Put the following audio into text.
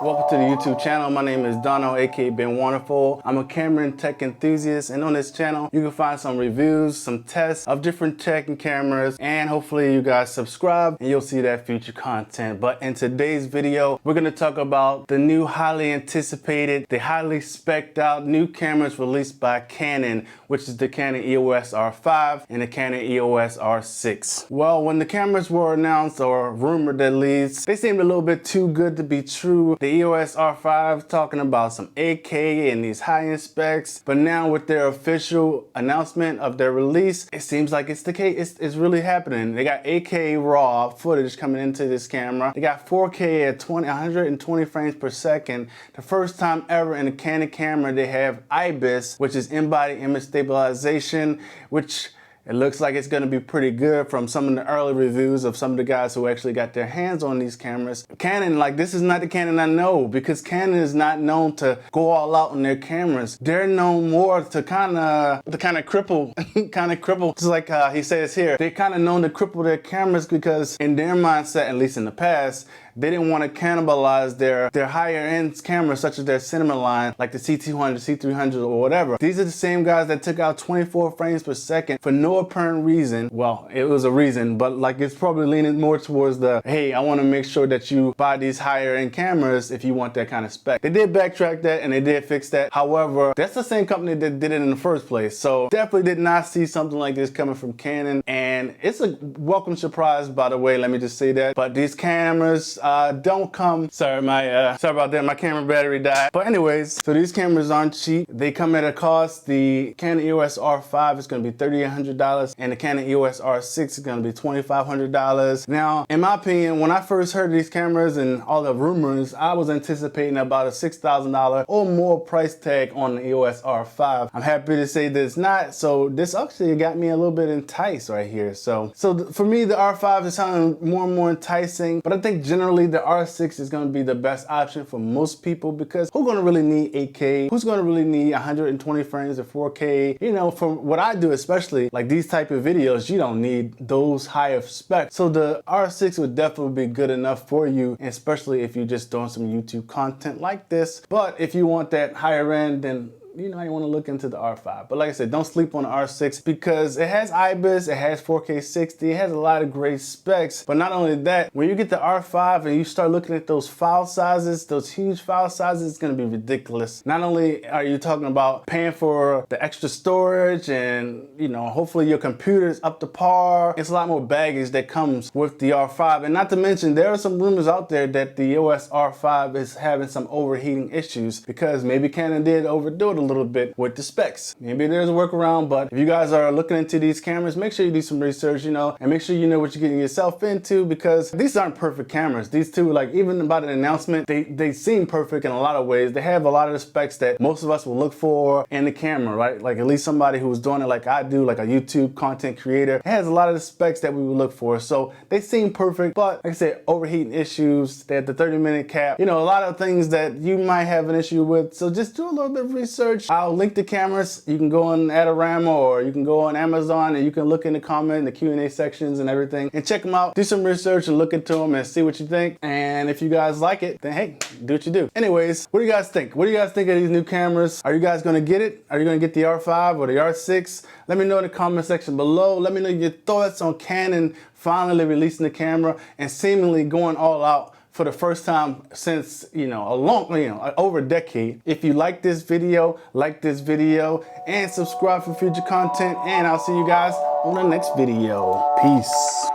Welcome to the YouTube channel. My name is Dono, aka Ben Wonderful. I'm a camera and tech enthusiast, and on this channel you can find some reviews, some tests of different tech and cameras, and hopefully you guys subscribe and you'll see that future content. But in today's video, we're going to talk about the new highly anticipated, the highly spec'd out new cameras released by Canon, which is the Canon EOS R5 and the Canon EOS R6. Well, when the cameras were announced, or rumored at least, they seemed a little bit too good to be true. The EOS R5 talking about some 8K and these high-end specs, but now with their official announcement of their release, it seems like it's the case. It's really happening. They got 8K raw footage coming into this camera. They got 4K at 120 frames per second. The first time ever in a Canon camera they have IBIS, which is in-body image stabilization, which it looks like it's going to be pretty good from some of the early reviews of some of the guys who actually got their hands on these cameras. Canon, like, this is not the Canon I know, because Canon is not known to go all out on their cameras. They're known more to kind of cripple, just like he says here. They're kind of known to cripple their cameras because in their mindset, at least in the past, they didn't want to cannibalize their higher end cameras, such as their cinema line, like the C200, C300, or whatever. These are the same guys that took out 24 frames per second for no apparent reason. Well, it was a reason, but like it's probably leaning more towards the, hey, I want to make sure that you buy these higher end cameras if you want that kind of spec. They did backtrack that and they did fix that. However, that's the same company that did it in the first place. So definitely did not see something like this coming from Canon, and it's a welcome surprise, by the way, let me just say that. But these cameras don't come, sorry about that, my camera battery died. But anyways, so these cameras aren't cheap. They come at a cost. The Canon EOS R5 is going to be $3,800 and the Canon EOS R6 is going to be $2,500. Now, in my opinion, when I first heard these cameras and all the rumors, I was anticipating about a $6,000 or more price tag on the EOS R5. I'm happy to say that it's not. So this actually got me a little bit enticed right here. So for me, the R5 is sounding more and more enticing, but I think generally the R6 is going to be the best option for most people, because who's going to really need 8K? Who's going to really need 120 frames or 4K? You know, for what I do, especially like these type of videos, you don't need those higher specs. So the R6 would definitely be good enough for you, especially if you're just doing some YouTube content like this. But if you want that higher end, then you know, you want to look into the R5. But like I said, don't sleep on the R6 because it has IBIS, it has 4K 60, it has a lot of great specs. But not only that, when you get the R5 and you start looking at those file sizes, those huge file sizes, it's going to be ridiculous. Not only are you talking about paying for the extra storage and, you know, hopefully your computer's up to par, it's a lot more baggage that comes with the R5. And not to mention, there are some rumors out there that the EOS R5 is having some overheating issues because maybe Canon did overdo it a little bit with the specs. Maybe there's a workaround, but if you guys are looking into these cameras, make sure you do some research, you know, and make sure you know what you're getting yourself into, because these aren't perfect cameras. These two, like, even about an announcement, they seem perfect in a lot of ways. They have a lot of the specs that most of us will look for in the camera, right? Like at least somebody who's doing it like I do, like a YouTube content creator, it has a lot of the specs that we would look for. So they seem perfect, but like I said, overheating issues, they have the 30-minute cap, you know, a lot of things that you might have an issue with. So just do a little bit of research. I'll link the cameras. You can go on Adorama or you can go on Amazon and you can look in the comment and the Q&A sections and everything and check them out. Do some research and look into them and see what you think. And if you guys like it, then hey, do what you do. Anyways, what do you guys think? What do you guys think of these new cameras? Are you guys going to get it? Are you going to get the R5 or the R6? Let me know in the comment section below. Let me know your thoughts on Canon finally releasing the camera and seemingly going all out for the first time since, you know, over a decade. If you like this video and subscribe for future content, and I'll see you guys on the next video. Peace.